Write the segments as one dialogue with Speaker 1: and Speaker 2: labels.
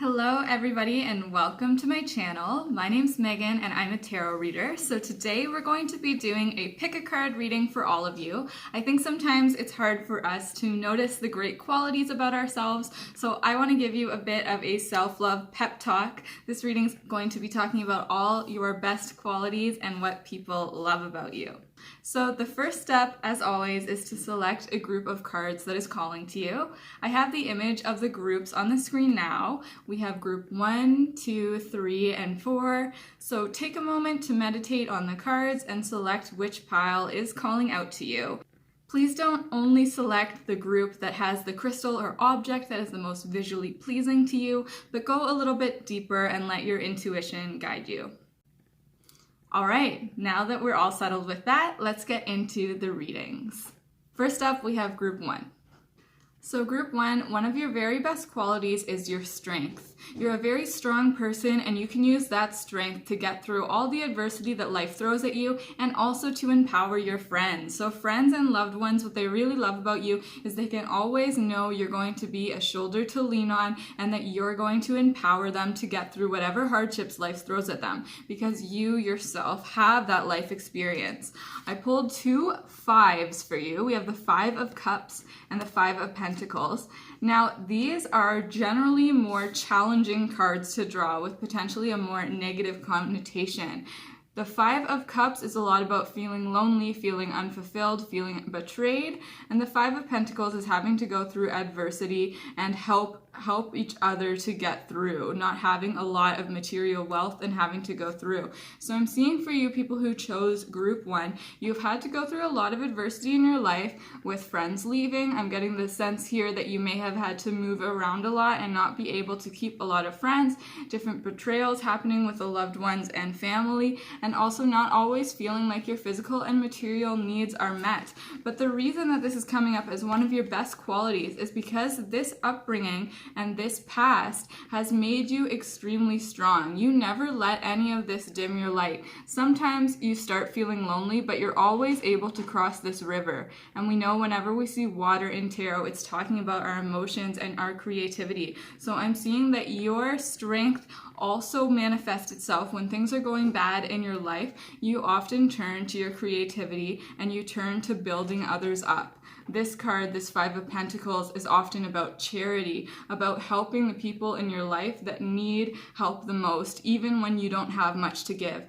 Speaker 1: Hello everybody and welcome to my channel. My name's Megan and I'm a tarot reader. So today we're going to be doing a pick a card reading for all of you. I think sometimes it's hard for us to notice the great qualities about ourselves, so I want to give you a bit of a self-love pep talk. This reading's going to be talking about all your best qualities and what people love about you. So the first step, as always, is to select a group of cards that is calling to you. I have the image of the groups on the screen now. We have group 1, 2, 3, and 4. So take a moment to meditate on the cards and select which pile is calling out to you. Please don't only select the group that has the crystal or object that is the most visually pleasing to you, but go a little bit deeper and let your intuition guide you. All right, now that we're all settled with that, let's get into the readings. First up, we have group 1. So group 1, one of your very best qualities is your strength. You're a very strong person and you can use that strength to get through all the adversity that life throws at you and also to empower your friends. So friends and loved ones, what they really love about you is they can always know you're going to be a shoulder to lean on and that you're going to empower them to get through whatever hardships life throws at them because you yourself have that life experience. I pulled 2 5s for you. We have the 5 of Cups and the 5 of Pentacles. Now, these are generally more challenging cards to draw with potentially a more negative connotation. The 5 of Cups is a lot about feeling lonely, feeling unfulfilled, feeling betrayed, and the 5 of Pentacles is having to go through adversity and help each other to get through, not having a lot of material wealth and having to go through. So I'm seeing for you people who chose group 1, you've had to go through a lot of adversity in your life with friends leaving. I'm getting the sense here that you may have had to move around a lot and not be able to keep a lot of friends, different betrayals happening with the loved ones and family, and also not always feeling like your physical and material needs are met. But the reason that this is coming up as one of your best qualities is because this upbringing and this past has made you extremely strong. You never let any of this dim your light. Sometimes you start feeling lonely, but you're always able to cross this river. And we know whenever we see water in tarot, it's talking about our emotions and our creativity. So I'm seeing that your strength also manifests itself when things are going bad in your life. You often turn to your creativity and you turn to building others up. This card, this 5 of Pentacles, is often about charity, about helping the people in your life that need help the most, even when you don't have much to give.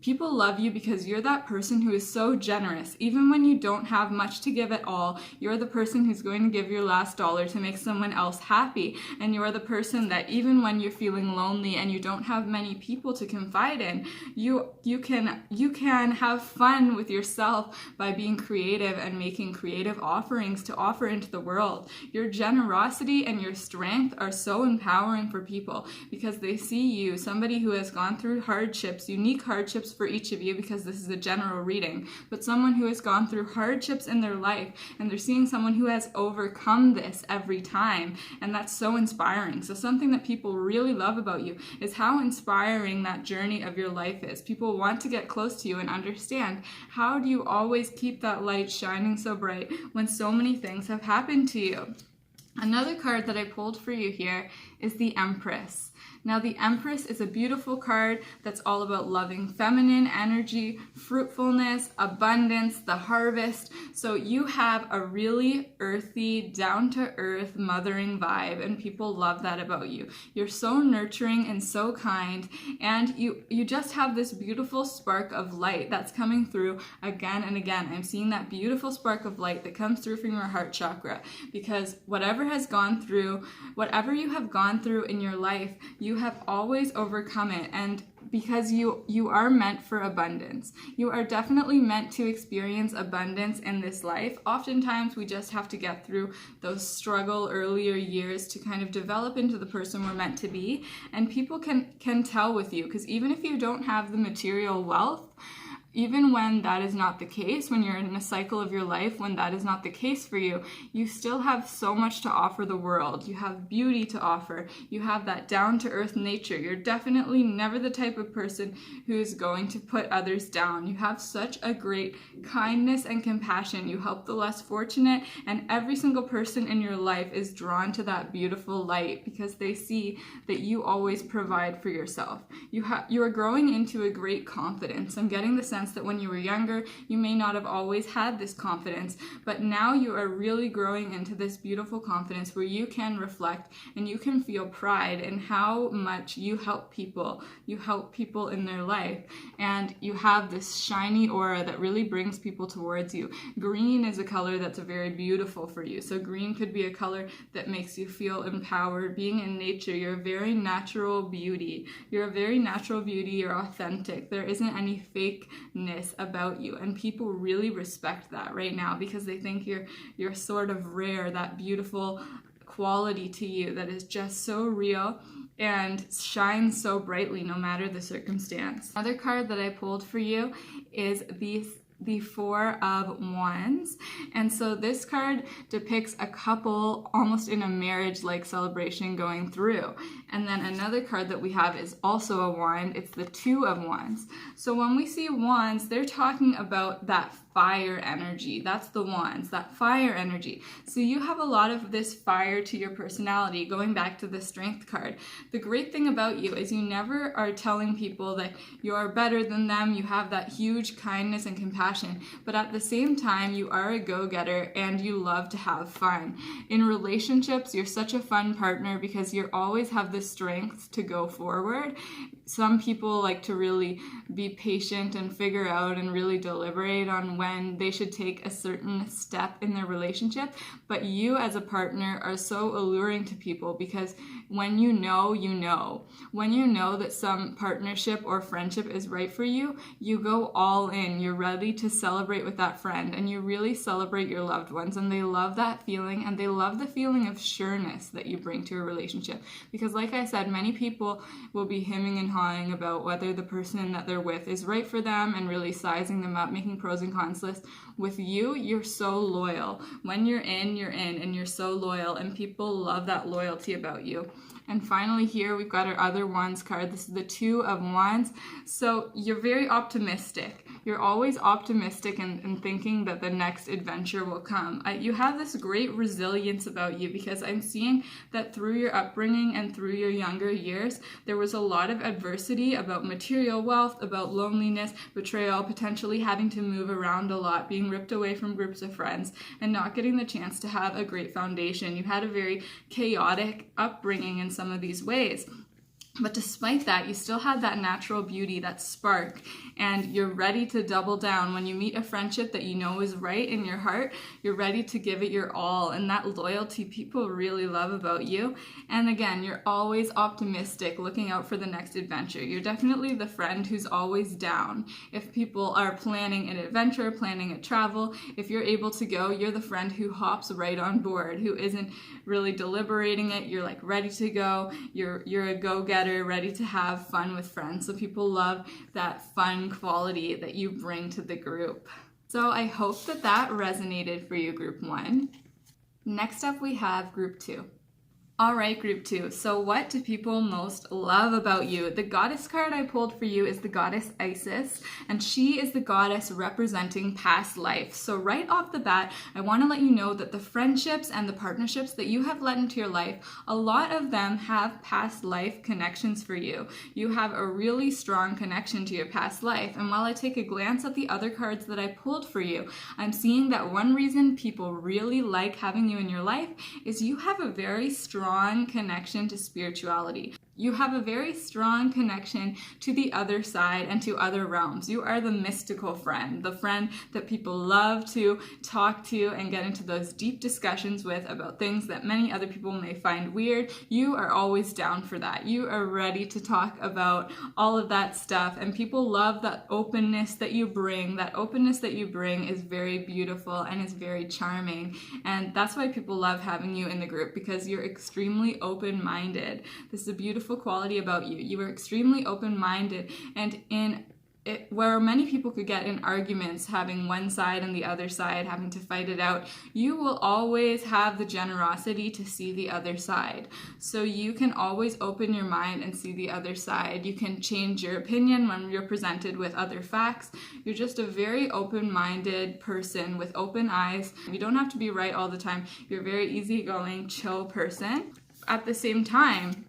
Speaker 1: People love you because you're that person who is so generous. Even when you don't have much to give at all, you're the person who's going to give your last dollar to make someone else happy. And you're the person that even when you're feeling lonely and you don't have many people to confide in, you can have fun with yourself by being creative and making creative offerings to offer into the world. Your generosity and your strength are so empowering for people because they see you, somebody who has gone through hardships, unique hardships for each of you because this is a general reading, but someone who has gone through hardships in their life and they're seeing someone who has overcome this every time, and that's so inspiring. So something that people really love about you is how inspiring that journey of your life is. People want to get close to you and understand, how do you always keep that light shining so bright when so many things have happened to you? Another card that I pulled for you here is the Empress. Now, the Empress is a beautiful card that's all about loving feminine energy, fruitfulness, abundance, the harvest. So you have a really earthy, down-to-earth, mothering vibe, and people love that about you. You're so nurturing and so kind, and you just have this beautiful spark of light that's coming through again and again. I'm seeing that beautiful spark of light that comes through from your heart chakra, because whatever you have gone through in your life, you have always overcome it, and because you are meant for abundance. You are definitely meant to experience abundance in this life. Oftentimes we just have to get through those struggle earlier years to kind of develop into the person we're meant to be, and people can tell with you, because even if you don't have the material wealth, even when that is not the case, when you're in a cycle of your life when that is not the case for you, you still have so much to offer the world. You have beauty to offer. You have that down-to-earth nature. You're definitely never the type of person who is going to put others down. You have such a great kindness and compassion. You help the less fortunate, and every single person in your life is drawn to that beautiful light because they see that you always provide for yourself. You are growing into a great confidence. I'm getting the sense that when you were younger, you may not have always had this confidence, but now you are really growing into this beautiful confidence where you can reflect and you can feel pride in how much you help people. You help people in their life, and you have this shiny aura that really brings people towards you. Green is a color that's very beautiful for you. So green could be a color that makes you feel empowered. Being in nature, you're a very natural beauty. You're a very natural beauty. You're authentic. There isn't any fakeness about you, and people really respect that right now because they think you're sort of rare, that beautiful quality to you that is just so real and shines so brightly no matter the circumstance. Another card that I pulled for you is the Four of Wands. And so this card depicts a couple almost in a marriage-like celebration going through. And then another card that we have is also a wand. It's the Two of Wands. So when we see wands, they're talking about that fire energy. That's the wands, that fire energy. So you have a lot of this fire to your personality, going back to the Strength card. The great thing about you is you never are telling people that you're better than them. You have that huge kindness and compassion, but at the same time, you are a go-getter and you love to have fun. In relationships, you're such a fun partner because you always have the strength to go forward. Some people like to really be patient and figure out and really deliberate on when they should take a certain step in their relationship, but you as a partner are so alluring to people because when you know, you know. When you know that some partnership or friendship is right for you, you go all in. You're ready to celebrate with that friend, and you really celebrate your loved ones, and they love that feeling, and they love the feeling of sureness that you bring to a relationship. Because like I said, many people will be hemming and hawing about whether the person that they're with is right for them and really sizing them up, making pros and cons lists. With you, you're so loyal. When you're in, and you're so loyal, and people love that loyalty about you. And finally here, we've got our other Wands card. This is the Two of Wands. So you're very optimistic. You're always optimistic and thinking that the next adventure will come. You have this great resilience about you because I'm seeing that through your upbringing and through your younger years, there was a lot of adversity about material wealth, about loneliness, betrayal, potentially having to move around a lot, being ripped away from groups of friends, and not getting the chance to have a great foundation. You had a very chaotic upbringing in some of these ways. But despite that, you still had that natural beauty, that spark, and you're ready to double down. When you meet a friendship that you know is right in your heart, you're ready to give it your all, and that loyalty people really love about you. And again, you're always optimistic, looking out for the next adventure. You're definitely the friend who's always down. If people are planning an adventure, planning a travel, if you're able to go, you're the friend who hops right on board, who isn't really deliberating it. You're like ready to go. You're a go-getter, ready to have fun with friends. So people love that fun quality that you bring to the group. So I hope that resonated for you, Group 1. Next up, we have Group 2. All right, Group 2. So what do people most love about you? The goddess card I pulled for you is the goddess Isis, and she is the goddess representing past life. So right off the bat, I want to let you know that the friendships and the partnerships that you have let into your life, a lot of them have past life connections for you. You have a really strong connection to your past life. And while I take a glance at the other cards that I pulled for you, I'm seeing that one reason people really like having you in your life is you have a very strong connection to spirituality. You have a very strong connection to the other side and to other realms. You are the mystical friend, the friend that people love to talk to and get into those deep discussions with about things that many other people may find weird. You are always down for that. You are ready to talk about all of that stuff, and people love that openness that you bring. That openness that you bring is very beautiful and is very charming, and that's why people love having you in the group, because you're extremely open-minded. This is a beautiful quality about you. You are extremely open-minded, and in where many people could get in arguments, having one side and the other side having to fight it out, you will always have the generosity to see the other side. So you can always open your mind and see the other side. You can change your opinion when you're presented with other facts. You're just a very open-minded person with open eyes. You don't have to be right all the time. You're a very easygoing, chill person. At the same time,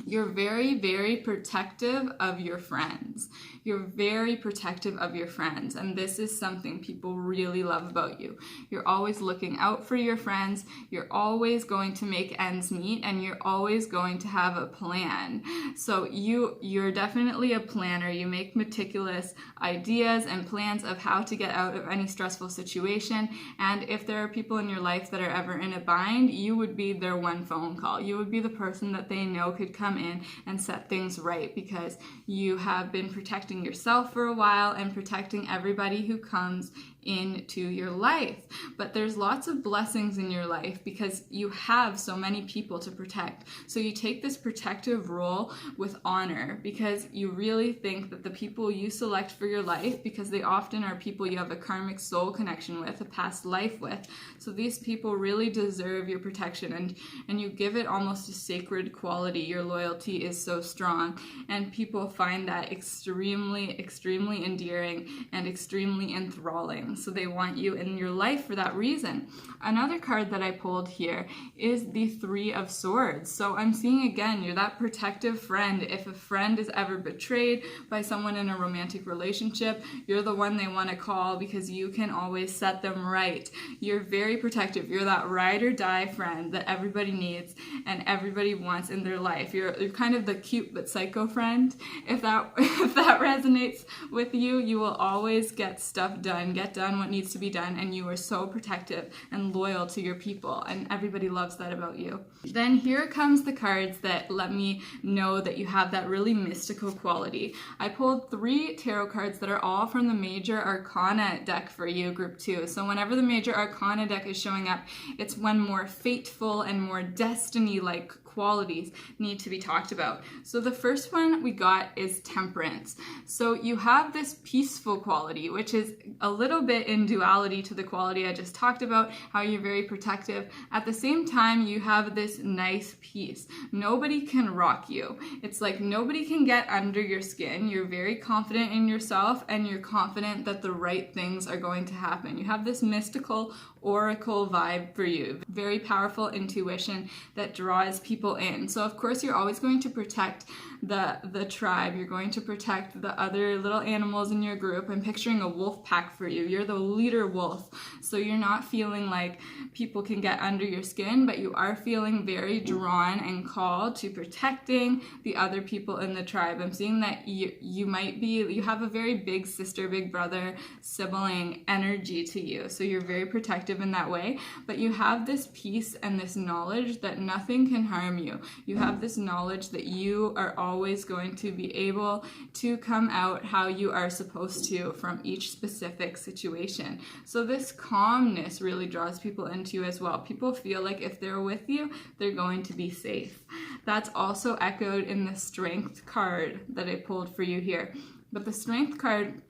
Speaker 1: you're very, very protective of your friends. You're very protective of your friends, and this is something people really love about you. You're always looking out for your friends. You're always going to make ends meet, and you're always going to have a plan. So you're definitely a planner. You make meticulous ideas and plans of how to get out of any stressful situation, and if there are people in your life that are ever in a bind, you would be their one phone call. You would be the person that they know could come in and set things right, because you have been protecting yourself for a while and protecting everybody who comes into your life. But there's lots of blessings in your life because you have so many people to protect. So you take this protective role with honor, because you really think that the people you select for your life, because they often are people you have a karmic soul connection with, a past life with, so these people really deserve your protection, and you give it almost a sacred quality. Your loyalty is so strong, and people find that extremely, extremely endearing and extremely enthralling. So they want you in your life for that reason. Another card that I pulled here is the Three of Swords. So I'm seeing again, you're that protective friend. If a friend is ever betrayed by someone in a romantic relationship, you're the one they want to call because you can always set them right. You're very protective. You're that ride or die friend that everybody needs and everybody wants in their life. You're kind of the cute but psycho friend. If that resonates with you, you will always get stuff done, get done what needs to be done, and you are so protective and loyal to your people, and everybody loves that about you. Then here comes the cards that let me know that you have that really mystical quality. I pulled 3 tarot cards that are all from the Major Arcana deck for you, group 2. So whenever the Major Arcana deck is showing up, it's when more fateful and more destiny-like qualities need to be talked about. So the first one we got is Temperance. So you have this peaceful quality, which is a little bit in duality to the quality I just talked about, how you're very protective. At the same time, you have this nice peace. Nobody can rock you. It's like nobody can get under your skin. You're very confident in yourself, and you're confident that the right things are going to happen. You have this mystical oracle vibe for you. Very powerful intuition that draws people in. So of course you're always going to protect the tribe. You're going to protect the other little animals in your group. I'm picturing a wolf pack for you. You're the leader wolf. So you're not feeling like people can get under your skin, but you are feeling very drawn and called to protecting the other people in the tribe. I'm seeing that you have a very big sister, big brother, sibling energy to you. So you're very protective in that way, but you have this peace and this knowledge that nothing can harm you. You have this knowledge that you are always going to be able to come out how you are supposed to from each specific situation. So this calmness really draws people into you as well. People feel like if they're with you, they're going to be safe. That's also echoed in the Strength card that I pulled for you here. But the Strength card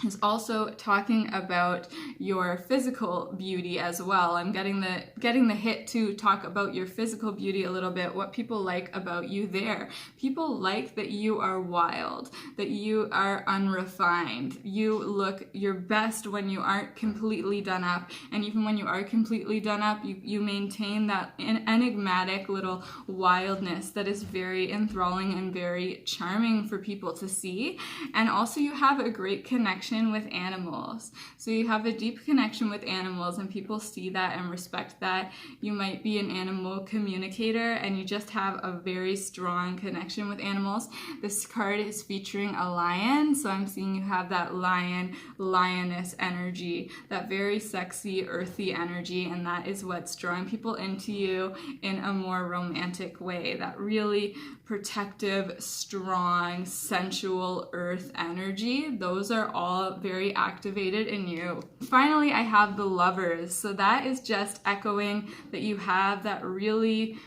Speaker 1: is also talking about your physical beauty as well. I'm getting the hit to talk about your physical beauty a little bit, what people like about you there. People like that you are wild, that you are unrefined. You look your best when you aren't completely done up, and even when you are completely done up, you maintain that enigmatic little wildness that is very enthralling and very charming for people to see. And also you have a great connection with animals. So you have a deep connection with animals, and people see that and respect that. You might be an animal communicator, and you just have a very strong connection with animals. This card is featuring a lion, so I'm seeing you have that lioness energy, that very sexy, earthy energy, and that is what's drawing people into you in a more romantic way. That really protective, strong, sensual earth energy. Those are all very activated in you. Finally, I have the Lovers. So that is just echoing that you have that really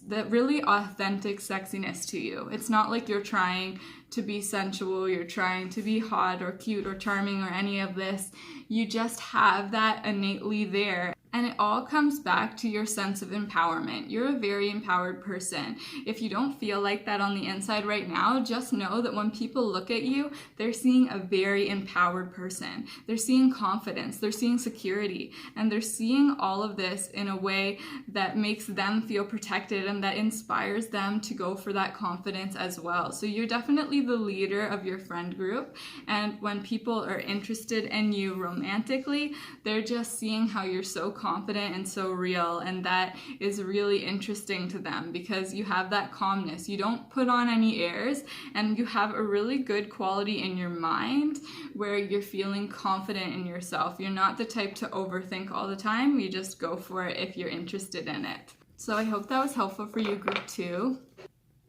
Speaker 1: that really authentic sexiness to you. It's not like you're trying to be sensual, you're trying to be hot or cute or charming or any of this. You just have that innately there. And it all comes back to your sense of empowerment. You're a very empowered person. If you don't feel like that on the inside right now, just know that when people look at you, they're seeing a very empowered person. They're seeing confidence, they're seeing security, and they're seeing all of this in a way that makes them feel protected and that inspires them to go for that confidence as well. So you're definitely the leader of your friend group. And when people are interested in you romantically, they're just seeing how you're so confident and so real, and that is really interesting to them because you have that calmness. You don't put on any airs, and you have a really good quality in your mind where you're feeling confident in yourself. You're not the type to overthink all the time. You just go for it if you're interested in it. So I hope that was helpful for you, group 2.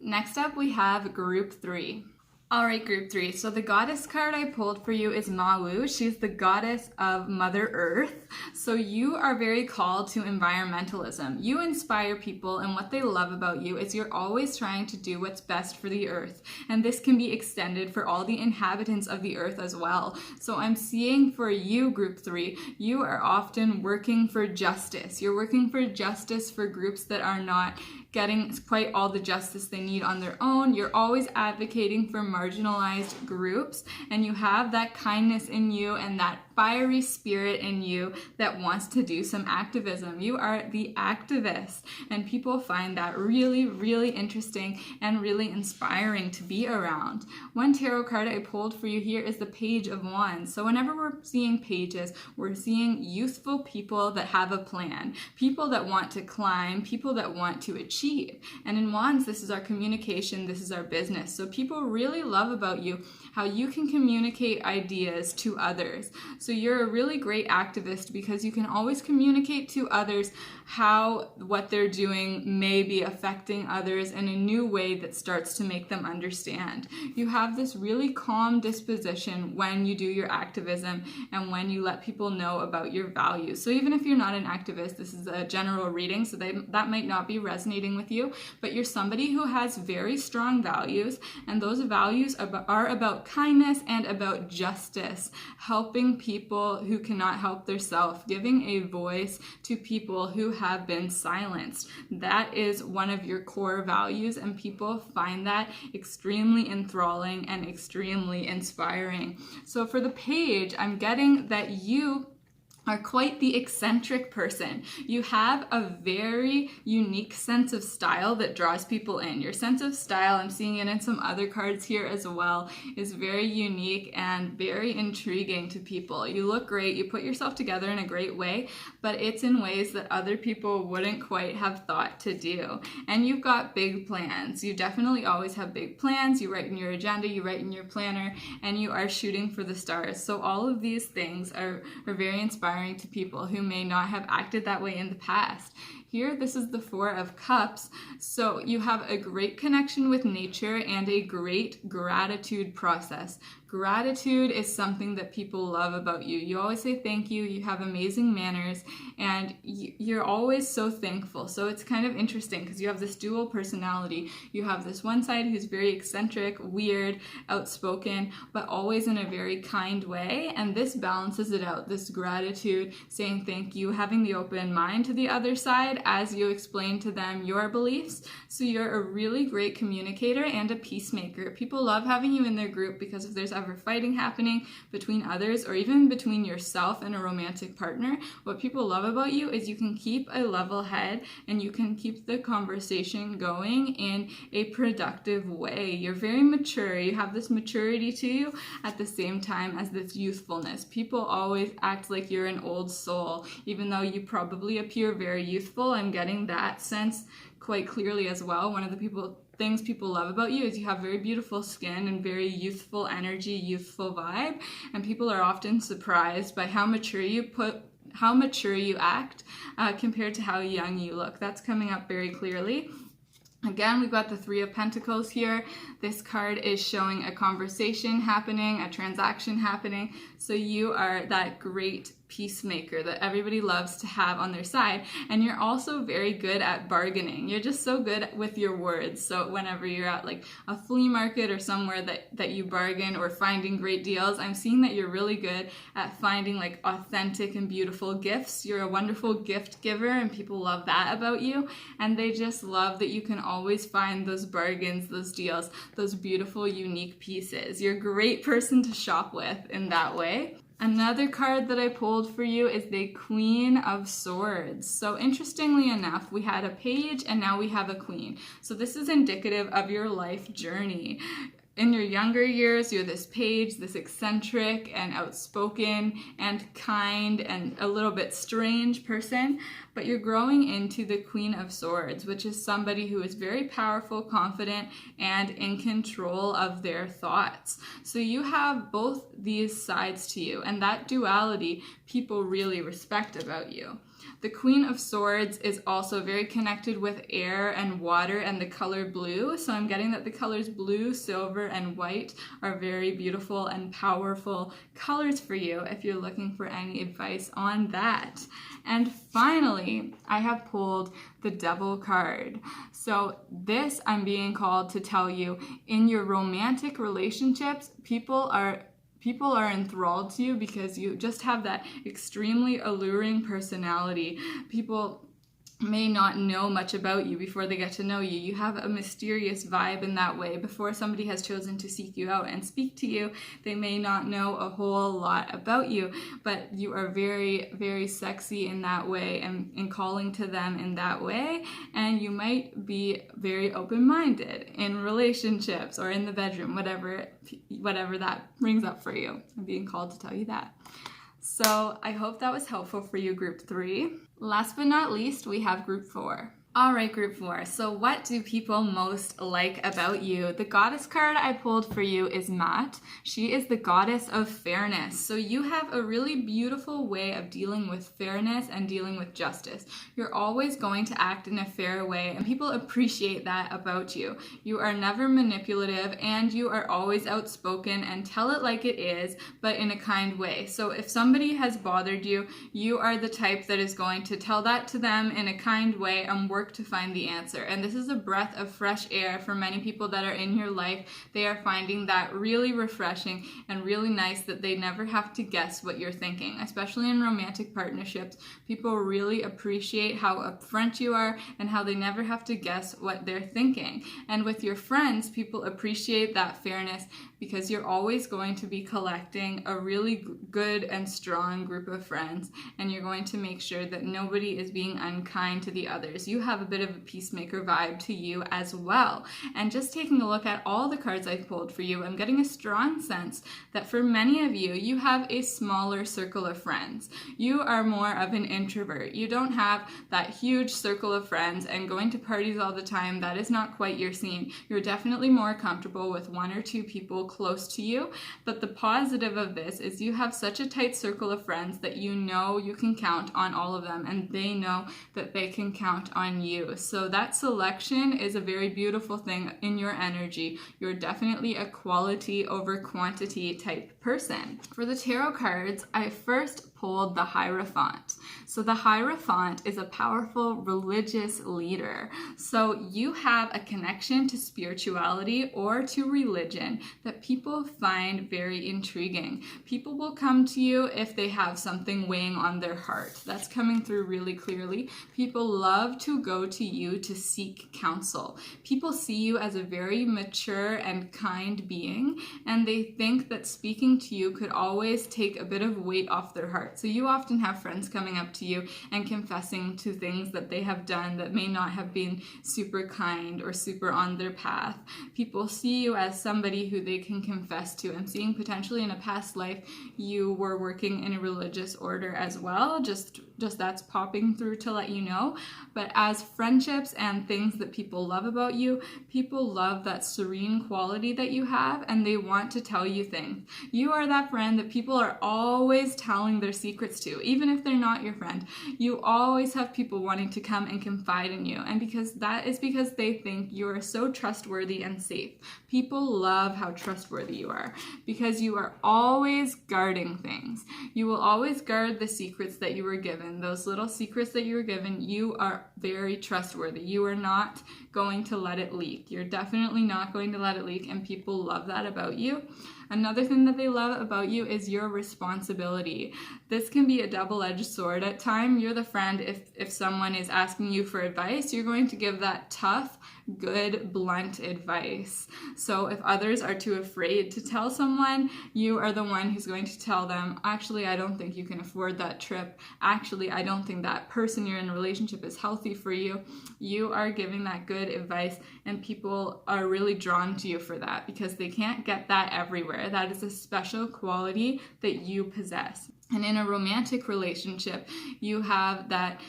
Speaker 1: Next up, we have group 3. All right, group 3. So the goddess card I pulled for you is Mawu. She's the goddess of Mother Earth. So you are very called to environmentalism. You inspire people, and what they love about you is you're always trying to do what's best for the earth. And this can be extended for all the inhabitants of the earth as well. So I'm seeing for you, group 3, you are often working for justice. You're working for justice for groups that are not getting quite all the justice they need on their own. You're always advocating for marginalized groups, and you have that kindness in you and that fiery spirit in you that wants to do some activism. You are the activist, and people find that really, really interesting and really inspiring to be around. One tarot card I pulled for you here is the Page of Wands. So whenever we're seeing pages, we're seeing youthful people that have a plan, people that want to climb, people that want to achieve. And in Wands, this is our communication, this is our business. So people really love about you how you can communicate ideas to others. So you're a really great activist because you can always communicate to others how what they're doing may be affecting others in a new way that starts to make them understand. You have this really calm disposition when you do your activism and when you let people know about your values. So even if you're not an activist, this is a general reading, so that might not be resonating with you, but you're somebody who has very strong values, and those values are about kindness and about justice, helping people who cannot help themselves, giving a voice to people who have been silenced. That is one of your core values, and people find that extremely enthralling and extremely inspiring. So for the page, I'm getting that you are quite the eccentric person. You have a very unique sense of style that draws people in. Your sense of style, I'm seeing it in some other cards here as well, is very unique and very intriguing to people. You look great, you put yourself together in a great way, but it's in ways that other people wouldn't quite have thought to do. And you've got big plans. You definitely always have big plans. You write in your agenda, you write in your planner, and you are shooting for the stars. So all of these things are very inspiring to people who may not have acted that way in the past. Here, this is the Four of Cups. So you have a great connection with nature and a great gratitude process. Gratitude is something that people love about you. You always say thank you, you have amazing manners, and you're always so thankful. So it's kind of interesting because you have this dual personality. You have this one side who's very eccentric, weird, outspoken, but always in a very kind way, and this balances it out. This gratitude, saying thank you, having the open mind to the other side as you explain to them your beliefs. So you're a really great communicator and a peacemaker. People love having you in their group because if there's ever fighting happening between others or even between yourself and a romantic partner, what people love about you is you can keep a level head and you can keep the conversation going in a productive way. You're very mature. You have this maturity to you at the same time as this youthfulness. People always act like you're an old soul, even though you probably appear very youthful. I'm getting that sense quite clearly as well. One of the things people love about you is you have very beautiful skin and very youthful energy, youthful vibe, and people are often surprised by how mature you act compared to how young you look. That's coming up very clearly. Again, we've got the Three of Pentacles here. This card is showing a conversation happening, a transaction happening. So you are that great peacemaker that everybody loves to have on their side. And you're also very good at bargaining. You're just so good with your words. So whenever you're at like a flea market or somewhere that you bargain or finding great deals, I'm seeing that you're really good at finding like authentic and beautiful gifts. You're a wonderful gift giver and people love that about you. And they just love that you can always find those bargains, those deals, those beautiful, unique pieces. You're a great person to shop with in that way. Another card that I pulled for you is the Queen of Swords. So interestingly enough, we had a page and now we have a queen. So this is indicative of your life journey. In your younger years, you're this page, this eccentric and outspoken and kind and a little bit strange person, but you're growing into the Queen of Swords, which is somebody who is very powerful, confident, and in control of their thoughts. So you have both these sides to you, and that duality people really respect about you. The Queen of Swords is also very connected with air and water and the color blue. So I'm getting that the colors blue, silver, and white are very beautiful and powerful colors for you if you're looking for any advice on that. And finally, I have pulled the Devil card. So this I'm being called to tell you, in your romantic relationships, people are enthralled to you because you just have that extremely alluring personality. People may not know much about you before they get to know you. You have a mysterious vibe in that way. Before somebody has chosen to seek you out and speak to you, they may not know a whole lot about you, but you are very, very sexy in that way and in calling to them in that way. And you might be very open-minded in relationships or in the bedroom, whatever that brings up for you. I'm being called to tell you that. So I hope that was helpful for you, Group 3. Last but not least, we have Group 4. All right, Group 4. So what do people most like about you? The goddess card I pulled for you is Maat. She is the goddess of fairness. So you have a really beautiful way of dealing with fairness and dealing with justice. You're always going to act in a fair way, and people appreciate that about you. You are never manipulative, and you are always outspoken and tell it like it is, but in a kind way. So if somebody has bothered you, you are the type that is going to tell that to them in a kind way and work to find the answer. And this is a breath of fresh air for many people that are in your life. They are finding that really refreshing and really nice that they never have to guess what you're thinking. Especially in romantic partnerships, people really appreciate how upfront you are and how they never have to guess what they're thinking. And with your friends, people appreciate that fairness because you're always going to be collecting a really good and strong group of friends, and you're going to make sure that nobody is being unkind to the others. You have a bit of a peacemaker vibe to you as well. And just taking a look at all the cards I pulled for you, I'm getting a strong sense that for many of you, you have a smaller circle of friends. You are more of an introvert. You don't have that huge circle of friends and going to parties all the time. That is not quite your scene. You're definitely more comfortable with one or two people close to you. But the positive of this is you have such a tight circle of friends that you know you can count on all of them, and they know that they can count on you. So that selection is a very beautiful thing in your energy. You're definitely a quality over quantity type person. For the tarot cards, I first pulled the Hierophant. So the Hierophant is a powerful religious leader. So you have a connection to spirituality or to religion that people find very intriguing. People will come to you if they have something weighing on their heart. That's coming through really clearly. People love to go to you to seek counsel. People see you as a very mature and kind being, and they think that speaking to you could always take a bit of weight off their heart. So you often have friends coming up to you and confessing to things that they have done that may not have been super kind or super on their path. People see you as somebody who they can confess to, and seeing potentially in a past life you were working in a religious order as well, just just that's popping through to let you know. But as friendships and things that people love about you, people love that serene quality that you have, and they want to tell you things. You are that friend that people are always telling their secrets to, even if they're not your friend. You always have people wanting to come and confide in you, and because they think you are so trustworthy and safe. People love how trustworthy you are because you are always guarding things. You will always guard the secrets that you were given, those little secrets that you were given. You are very trustworthy. You are not going to let it leak. You're definitely not going to let it leak, and people love that about you. Another thing that they love about you is your responsibility. This can be a double-edged sword at times. You're the friend, if someone is asking you for advice, you're going to give that tough, good, blunt advice. So if others are too afraid to tell someone, you are the one who's going to tell them, actually, I don't think you can afford that trip. Actually, I don't think that person you're in a relationship is healthy for you. You are giving that good advice, and people are really drawn to you for that because they can't get that everywhere. That is a special quality that you possess. And in a romantic relationship, you have that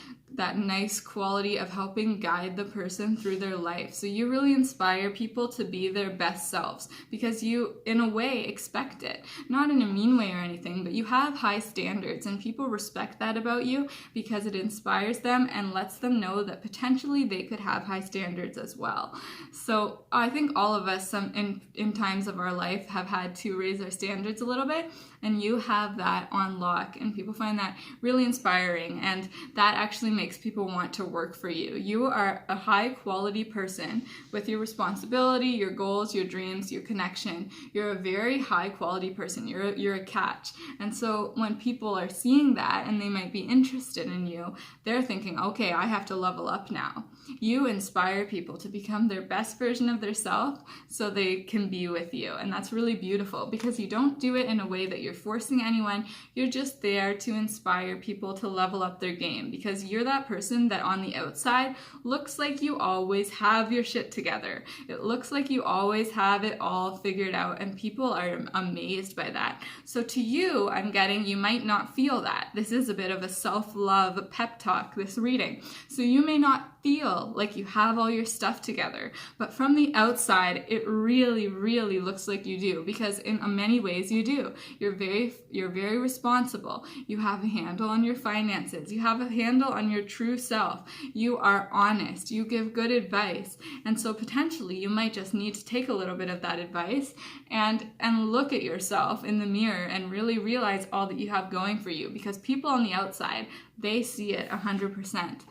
Speaker 1: nice quality of helping guide the person through their life. So you really inspire people to be their best selves because you, in a way, expect it. Not in a mean way or anything, but you have high standards, and people respect that about you because it inspires them and lets them know that potentially they could have high standards as well. So I think all of us in times of our life have had to raise our standards a little bit, and you have that on lock, and people find that really inspiring, and that actually makes people want to work for you. You are a high quality person with your responsibility, your goals, your dreams, your connection. You're a very high quality person. You're a catch. And so when people are seeing that and they might be interested in you, they're thinking, okay, I have to level up now. You inspire people to become their best version of themselves so they can be with you. And that's really beautiful because you don't do it in a way that you're forcing anyone. You're just there to inspire people to level up their game because you're that person that on the outside looks like you always have your shit together. It looks like you always have it all figured out, and people are amazed by that. So to you, I'm getting, you might not feel that. This is a bit of a self-love pep talk, this reading. So you may not feel like you have all your stuff together, but from the outside, it really, really looks like you do, because in many ways you do. You're very responsible. You have a handle on your finances. You have a handle on your true self. You are honest. You give good advice. And so potentially you might just need to take a little bit of that advice and look at yourself in the mirror and really realize all that you have going for you, because people on the outside, they see it 100%.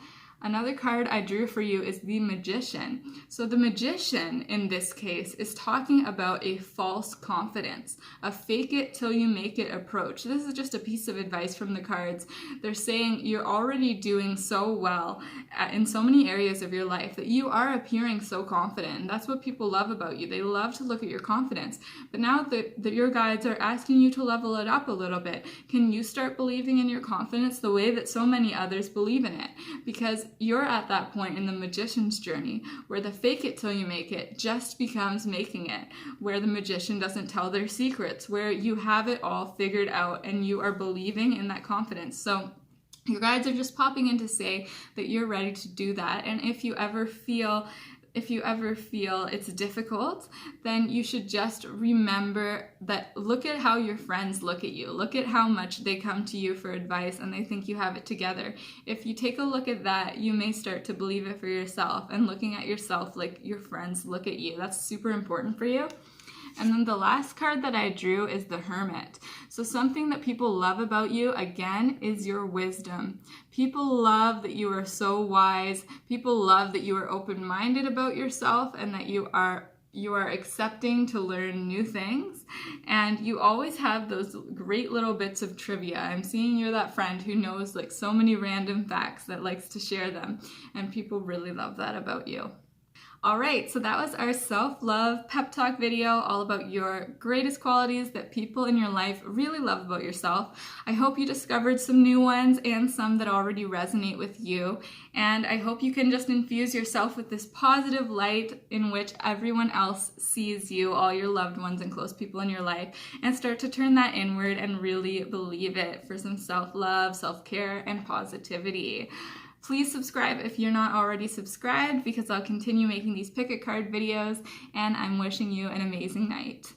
Speaker 1: Another card I drew for you is the Magician. So the Magician in this case is talking about a false confidence, a fake it till you make it approach. This is just a piece of advice from the cards. They're saying you're already doing so well in so many areas of your life that you are appearing so confident. And that's what people love about you. They love to look at your confidence. But now that your guides are asking you to level it up a little bit, can you start believing in your confidence the way that so many others believe in it? Because you're at that point in the magician's journey where the fake it till you make it just becomes making it, where the magician doesn't tell their secrets, where you have it all figured out and you are believing in that confidence. So your guides are just popping in to say that you're ready to do that. And if you ever feel it's difficult, then you should just remember that, look at how your friends look at you. Look at how much they come to you for advice and they think you have it together. If you take a look at that, you may start to believe it for yourself and looking at yourself like your friends look at you. That's super important for you. And then the last card that I drew is the Hermit. So something that people love about you, again, is your wisdom. People love that you are so wise. People love that you are open-minded about yourself and that you are accepting to learn new things. And you always have those great little bits of trivia. I'm seeing you're that friend who knows like so many random facts that likes to share them. And people really love that about you. All right, so that was our self-love pep talk video all about your greatest qualities that people in your life really love about yourself. I hope you discovered some new ones and some that already resonate with you. And I hope you can just infuse yourself with this positive light in which everyone else sees you, all your loved ones and close people in your life, and start to turn that inward and really believe it for some self-love, self-care, and positivity. Please subscribe if you're not already subscribed because I'll continue making these pick a card videos, and I'm wishing you an amazing night.